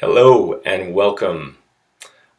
Hello and welcome.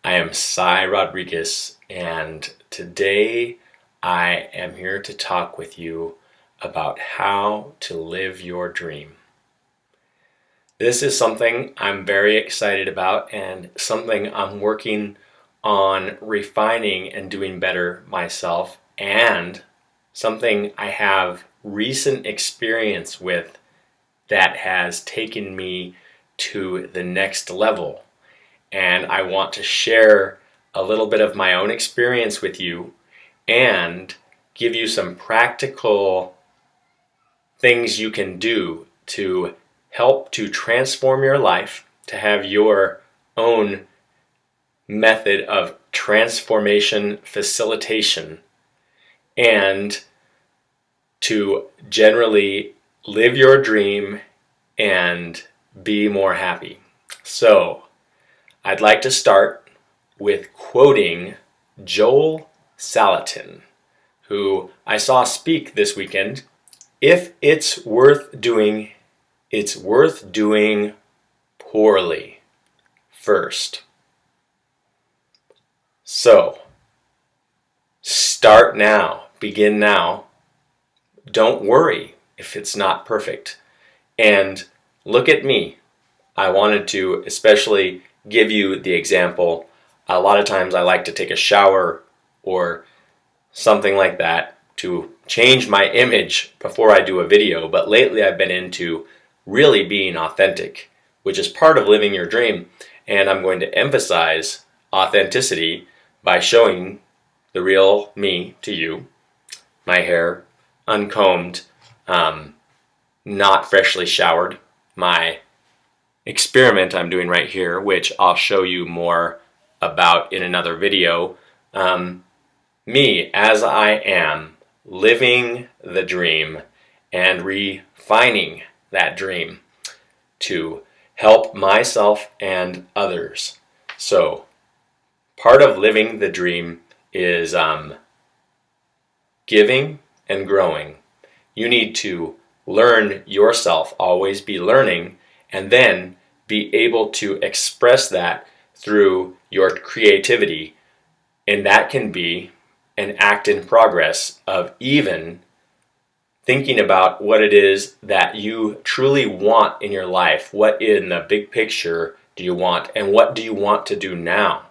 I am Cy Rodriguez, and today I am here to talk with you about how to live your dream. This is something I'm very excited about and something I'm working on refining and doing better myself, and something I have recent experience with that has taken me to the next level. And I want to share a little bit of my own experience with you and give you some practical things you can do to help to transform your life, to have your own method of transformation facilitation, and to generally live your dream and be more happy. So, I'd like to start with quoting Joel Salatin, who I saw speak this weekend. If it's worth doing poorly first. So, start now, begin now. Don't worry if it's not perfect. And look at me. I wanted to especially give you the example. A lot of times I like to take a shower or something like that to change my image before I do a video, but lately I've been into really being authentic, which is part of living your dream, and I'm going to emphasize authenticity by showing the real me to you. My hair uncombed, not freshly showered, my experiment I'm doing right here, which I'll show you more about in another video. Me as I am, living the dream and refining that dream to help myself and others. So, part of living the dream is giving and growing. You need to learn yourself, always be learning, and then be able to express that through your creativity. And that can be an act in progress of even thinking about what it is that you truly want in your life. What in the big picture do you want, and what do you want to do now?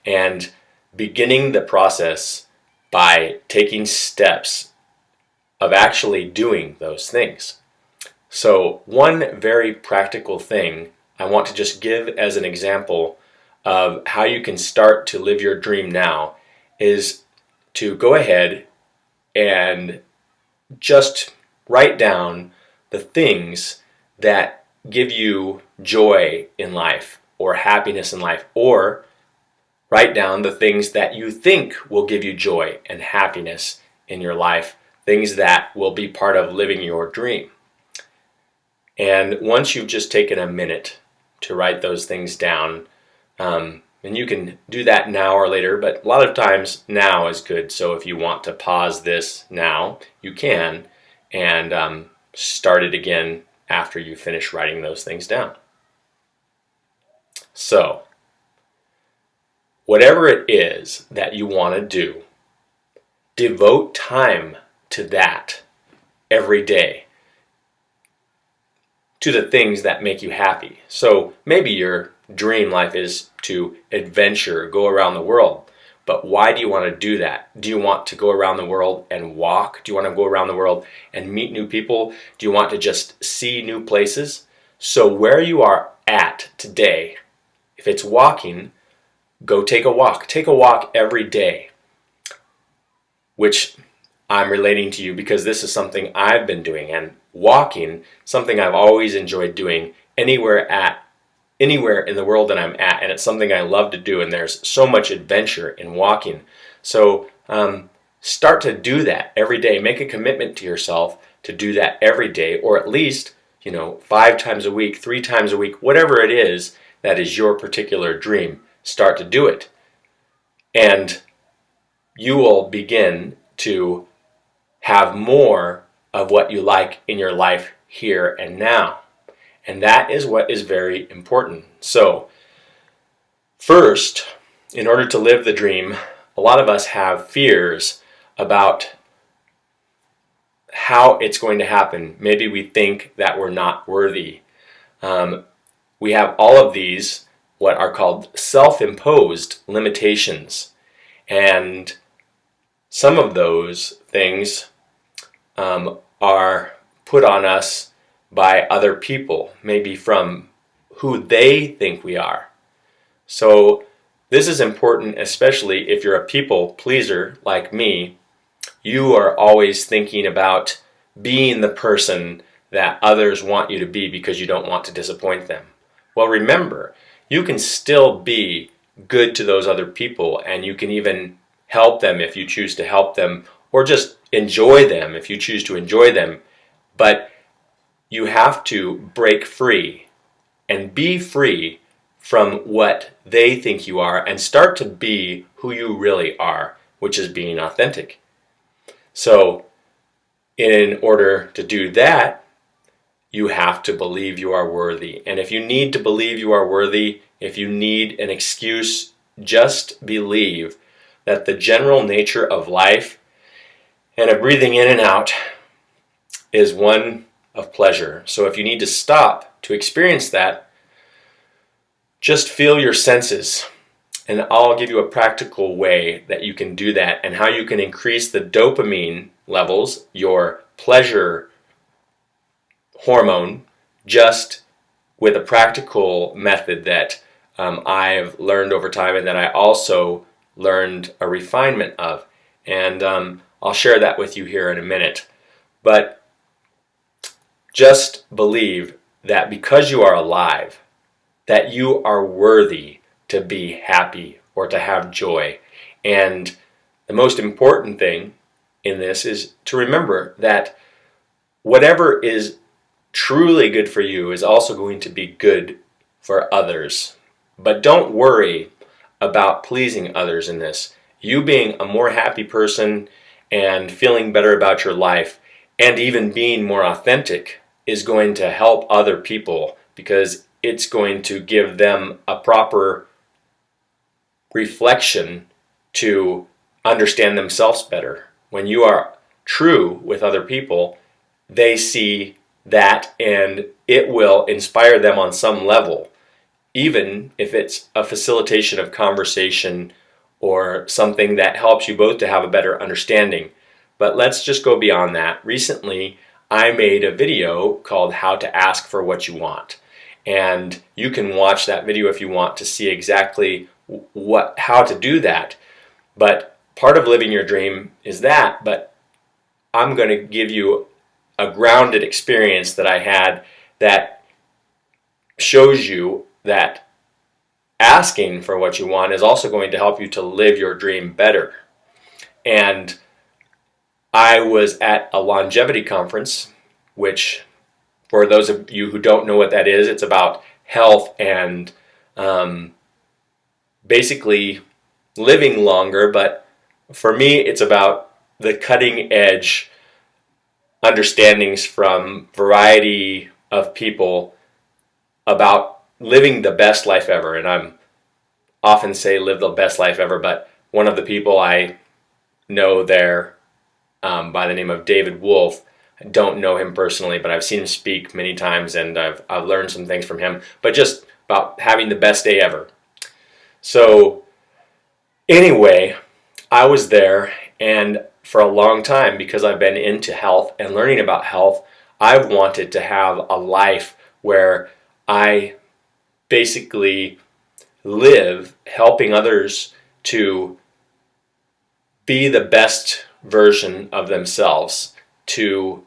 And beginning the process by taking steps of actually doing those things. So one very practical thing I want to just give as an example of how you can start to live your dream now is to go ahead and just write down the things that give you joy in life or happiness in life, or write down the things that you think will give you joy and happiness in your life, things that will be part of living your dream. And once you've just taken a minute to write those things down, and you can do that now or later, but a lot of times now is good. So if you want to pause this now, you can, and start it again after you finish writing those things down. So, whatever it is that you want to do, devote time to that every day, to the things that make you happy. So maybe your dream life is to adventure, go around the world. But why do you want to do that? Do you want to go around the world and walk? Do you want to go around the world and meet new people? Do you want to just see new places? So where you are at today, if it's walking, go take a walk. Take a walk every day, which I'm relating to you because this is something I've been doing, and walking, something I've always enjoyed doing anywhere in the world that I'm at, and it's something I love to do, and there's so much adventure in walking. So start to do that every day. Make a commitment to yourself to do that every day, or at least 5 times a week, 3 times a week, whatever it is that is your particular dream. Start to do it, and you will begin to have more of what you like in your life here and now. And that is what is very important. So, first, in order to live the dream, a lot of us have fears about how it's going to happen. Maybe we think that we're not worthy. We have all of these, what are called self-imposed limitations. And some of those things are put on us by other people, maybe from who they think we are. So this is important, especially if you're a people pleaser like me. You are always thinking about being the person that others want you to be because you don't want to disappoint them. Well, remember, you can still be good to those other people, and you can even help them if you choose to help them, or just enjoy them if you choose to enjoy them. But you have to break free and be free from what they think you are and start to be who you really are, which is being authentic. So, in order to do that, you have to believe you are worthy. And if you need to believe you are worthy, if you need an excuse, just believe that the general nature of life and of breathing in and out is one of pleasure. So if you need to stop to experience that, just feel your senses. And I'll give you a practical way that you can do that and how you can increase the dopamine levels, your pleasure hormone, just with a practical method that I've learned over time and that I also learned a refinement of. And I'll share that with you here in a minute. But just believe that because you are alive, that you are worthy to be happy or to have joy. And the most important thing in this is to remember that whatever is truly good for you is also going to be good for others. But don't worry about pleasing others in this. You being a more happy person and feeling better about your life and even being more authentic is going to help other people because it's going to give them a proper reflection to understand themselves better. When you are true with other people, they see that and it will inspire them on some level, even if it's a facilitation of conversation or something that helps you both to have a better understanding. But let's just go beyond that. Recently, I made a video called How to Ask for What You Want. And you can watch that video if you want to see exactly how to do that. But part of living your dream is that, but I'm going to give you a grounded experience that I had that shows you that asking for what you want is also going to help you to live your dream better. And I was at a longevity conference, which for those of you who don't know what that is, it's about health and basically living longer. But for me, it's about the cutting edge understandings from variety of people about living the best life ever. And I'm often say live the best life ever, but one of the people I know there by the name of David Wolf, I don't know him personally, but I've seen him speak many times and I've learned some things from him, but just about having the best day ever. So anyway, I was there, and for a long time, because I've been into health and learning about health, I've wanted to have a life where I basically live helping others to be the best version of themselves, to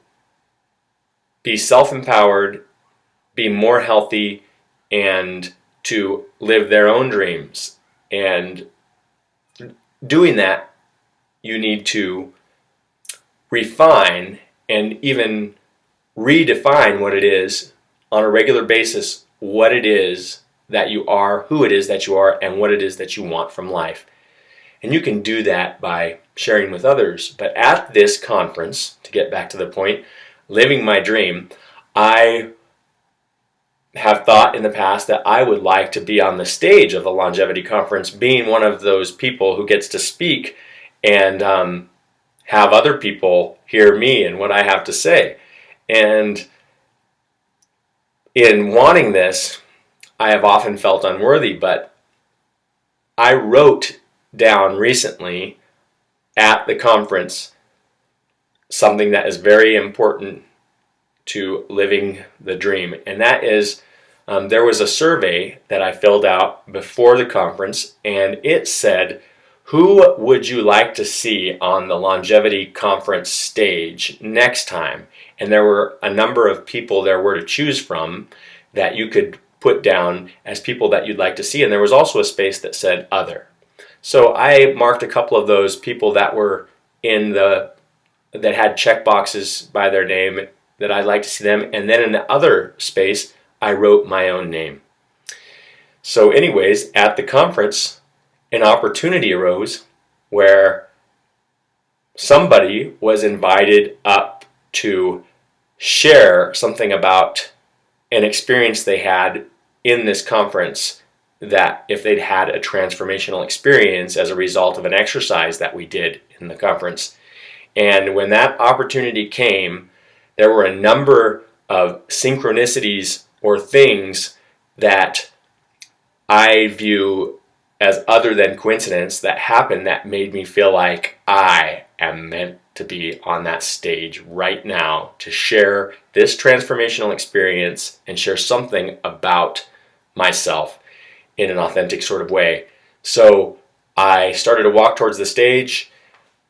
be self-empowered, be more healthy, and to live their own dreams. And doing that, you need to refine and even redefine what it is on a regular basis, what it is that you are, who it is that you are, and what it is that you want from life. And you can do that by sharing with others. But at this conference, to get back to the point, living my dream, I have thought in the past that I would like to be on the stage of the longevity conference, being one of those people who gets to speak and have other people hear me and what I have to say. And in wanting this, I have often felt unworthy, but I wrote down recently at the conference something that is very important to living the dream, and that is there was a survey that I filled out before the conference, and it said, who would you like to see on the longevity conference stage next time? And there were a number of people there were to choose from that you could put down as people that you'd like to see, and there was also a space that said other. So I marked a couple of those people that were that had check boxes by their name that I'd like to see them, and then in the other space I wrote my own name. So anyways, at the conference an opportunity arose where somebody was invited up to share something about an experience they had in this conference, that if they'd had a transformational experience as a result of an exercise that we did in the conference. And when that opportunity came, there were a number of synchronicities or things that I view as other than coincidence that happened that made me feel like I am meant to be on that stage right now to share this transformational experience and share something about myself in an authentic sort of way. So I started to walk towards the stage,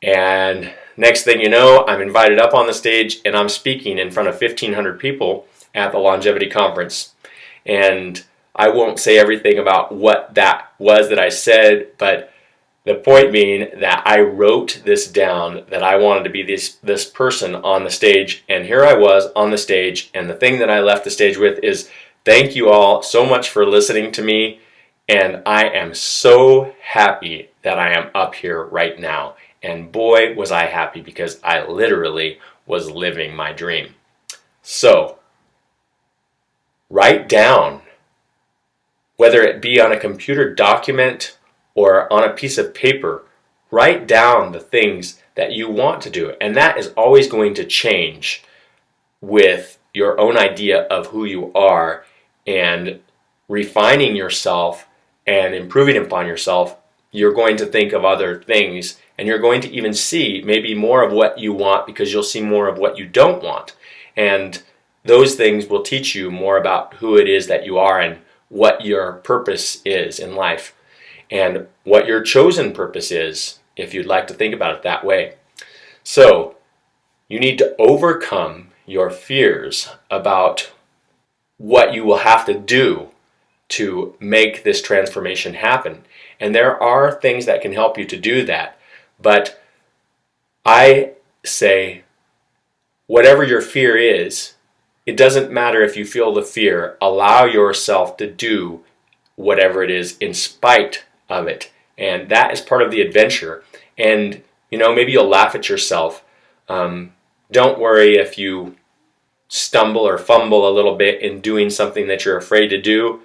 and next thing you know, I'm invited up on the stage and I'm speaking in front of 1,500 people at the longevity conference. And I won't say everything about what that was that I said, but the point being that I wrote this down, that I wanted to be this person on the stage, and here I was on the stage, and the thing that I left the stage with is, thank you all so much for listening to me, and I am so happy that I am up here right now. And boy, was I happy, because I literally was living my dream. So, write down, whether it be on a computer document or on a piece of paper, write down the things that you want to do. And that is always going to change with your own idea of who you are, and refining yourself and improving upon yourself. You're going to think of other things, and you're going to even see maybe more of what you want, because you'll see more of what you don't want. And those things will teach you more about who it is that you are, and what your purpose is in life, and what your chosen purpose is, if you'd like to think about it that way. So you need to overcome your fears about what you will have to do to make this transformation happen. And there are things that can help you to do that. But I say, whatever your fear is, it doesn't matter if you feel the fear. Allow yourself to do whatever it is in spite of it. And that is part of the adventure. And, maybe you'll laugh at yourself. Don't worry if you stumble or fumble a little bit in doing something that you're afraid to do.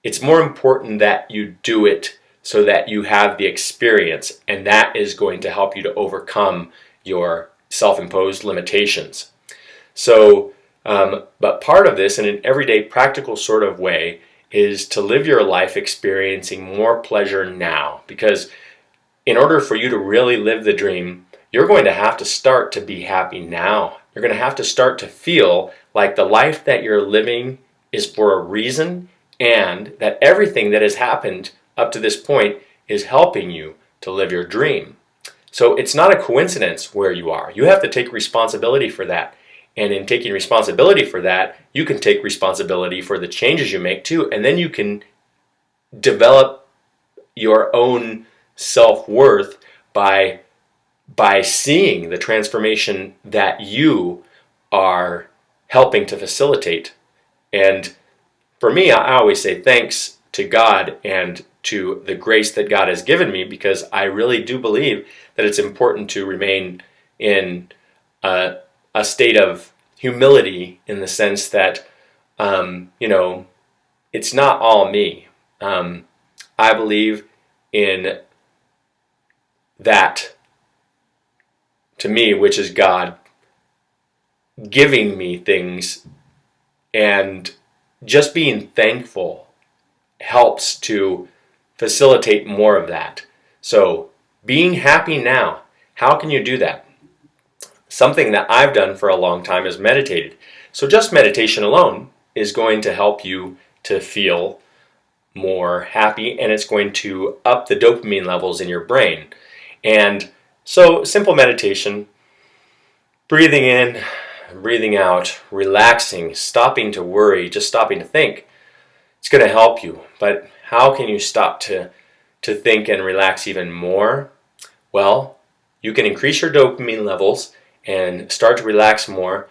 It's more important that you do it so that you have the experience, and that is going to help you to overcome your self-imposed limitations. So, but part of this, in an everyday practical sort of way, is to live your life experiencing more pleasure now. Because in order for you to really live the dream, you're going to have to start to be happy now. You're going to have to start to feel like the life that you're living is for a reason, and that everything that has happened up to this point is helping you to live your dream. So it's not a coincidence where you are. You have to take responsibility for that. And in taking responsibility for that, you can take responsibility for the changes you make too. And then you can develop your own self-worth by seeing the transformation that you are helping to facilitate. And for me, I always say thanks to God and to the grace that God has given me, because I really do believe that it's important to remain in a state of humility, in the sense that, it's not all me. I believe in that, to me, which is God giving me things, and just being thankful helps to facilitate more of that. So being happy now, how can you do that? Something that I've done for a long time is meditated. So just meditation alone is going to help you to feel more happy, and it's going to up the dopamine levels in your brain. And so simple meditation, breathing in, breathing out, relaxing, stopping to worry, just stopping to think, it's going to help you. But how can you stop to think and relax even more? Well, you can increase your dopamine levels and start to relax more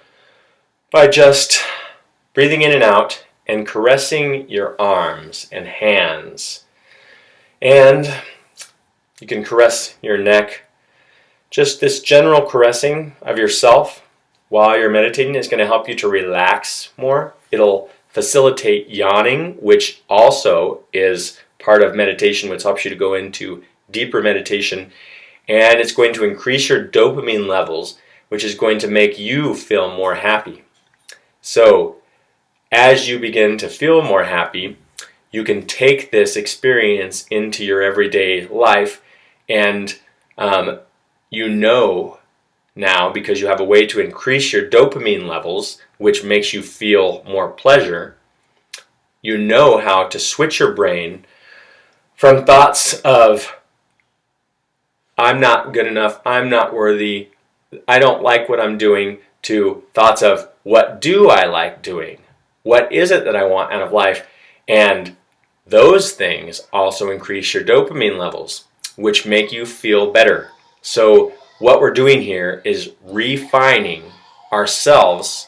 by just breathing in and out and caressing your arms and hands. And you can caress your neck. Just this general caressing of yourself while you're meditating is going to help you to relax more. It'll facilitate yawning, which also is part of meditation, which helps you to go into deeper meditation. And it's going to increase your dopamine levels, which is going to make you feel more happy. So as you begin to feel more happy, you can take this experience into your everyday life, and you know now, because you have a way to increase your dopamine levels, which makes you feel more pleasure, you know how to switch your brain from thoughts of, I'm not good enough, I'm not worthy, I don't like what I'm doing, to thoughts of, what do I like doing? What is it that I want out of life? And those things also increase your dopamine levels, which make you feel better. So what we're doing here is refining ourselves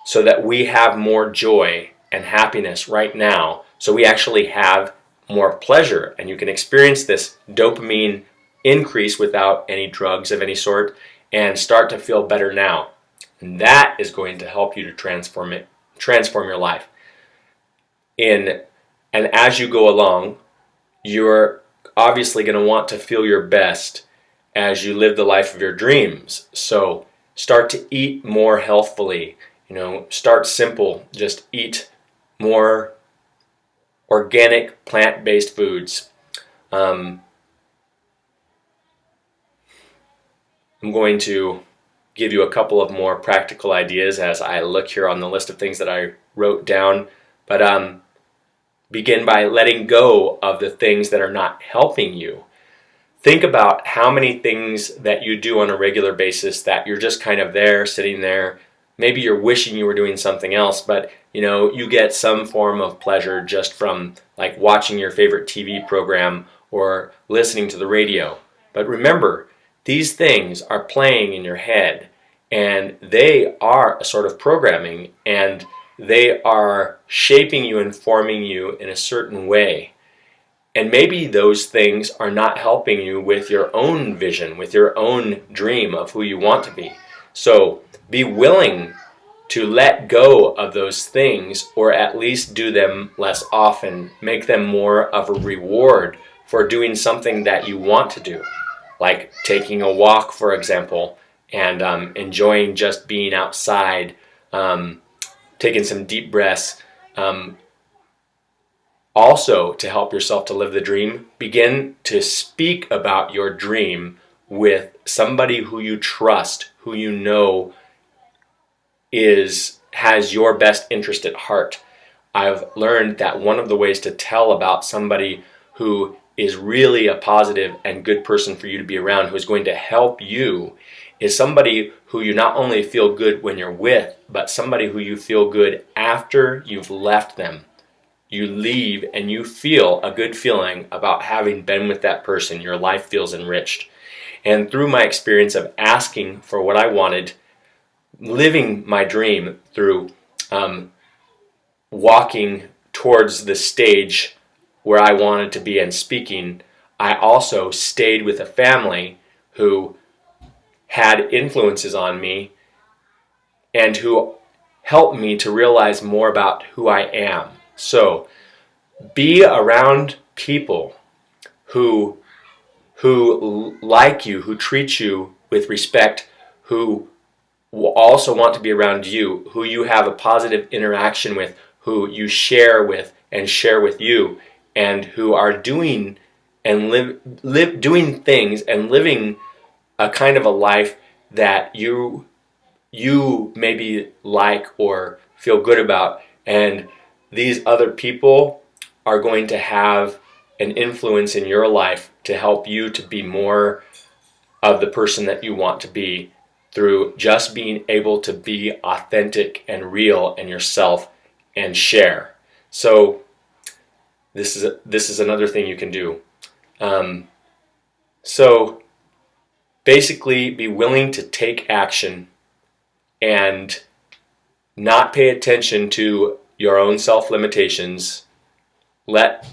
so that we have more joy and happiness right now. So we actually have more pleasure, and you can experience this dopamine increase without any drugs of any sort and start to feel better now. And that is going to help you to transform your life. And as you go along, you're obviously going to want to feel your best as you live the life of your dreams. So start to eat more healthfully. Start simple. Just eat more organic, plant-based foods. I'm going to give you a couple of more practical ideas as I look here on the list of things that I wrote down. But begin by letting go of the things that are not helping you. Think about how many things that you do on a regular basis that you're just kind of there, sitting there. Maybe you're wishing you were doing something else, but you get some form of pleasure just from like watching your favorite TV program or listening to the radio. But remember, these things are playing in your head, and they are a sort of programming, and they are shaping you and forming you in a certain way. And maybe those things are not helping you with your own vision, with your own dream of who you want to be. So be willing to let go of those things, or at least do them less often. Make them more of a reward for doing something that you want to do. Like taking a walk, for example, and enjoying just being outside, taking some deep breaths. Also, to help yourself to live the dream, begin to speak about your dream with somebody who you trust, who you know has your best interest at heart. I've learned that one of the ways to tell about somebody who is really a positive and good person for you to be around, who is going to help you, is somebody who you not only feel good when you're with, but somebody who you feel good after you've left them. You leave and you feel a good feeling about having been with that person. Your life feels enriched. And through my experience of asking for what I wanted, living my dream through walking towards the stage where I wanted to be and speaking, I also stayed with a family who had influences on me and who helped me to realize more about who I am. So Be around people who like you, who treat you with respect, who will also want to be around you, who you have a positive interaction with, who you share with and share with you, and who are doing and doing things and living a kind of a life that you maybe like or feel good about, and these other people are going to have an influence in your life to help you to be more of the person that you want to be through just being able to be authentic and real and yourself and share. So this is another thing you can do. So basically, be willing to take action and not pay attention to your own self-limitations. Let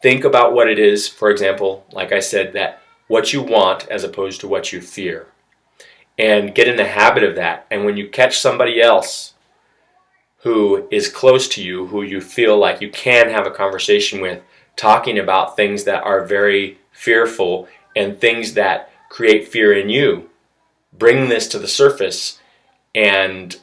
think about what it is, for example, like I said, that what you want as opposed to what you fear. And get in the habit of that. And when you catch somebody else who is close to you, who you feel like you can have a conversation with, talking about things that are very fearful and things that create fear in you, bring this to the surface and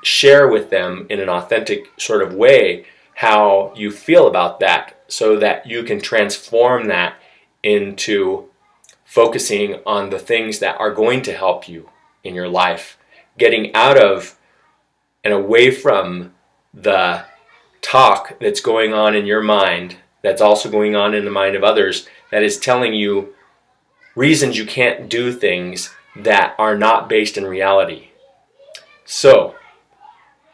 share with them in an authentic sort of way how you feel about that, so that you can transform that into focusing on the things that are going to help you in your life, getting out of and away from the talk that's going on in your mind, that's also going on in the mind of others, that is telling you reasons you can't do things that are not based in reality. So,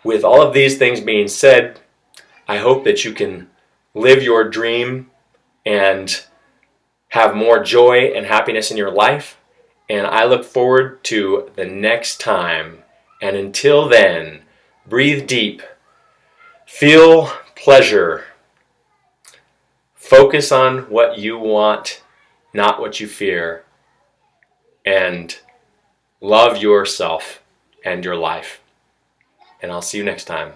with all of these things being said, I hope that you can live your dream and have more joy and happiness in your life. And I look forward to the next time. And until then, breathe deep, feel pleasure, focus on what you want, not what you fear, and love yourself and your life. And I'll see you next time.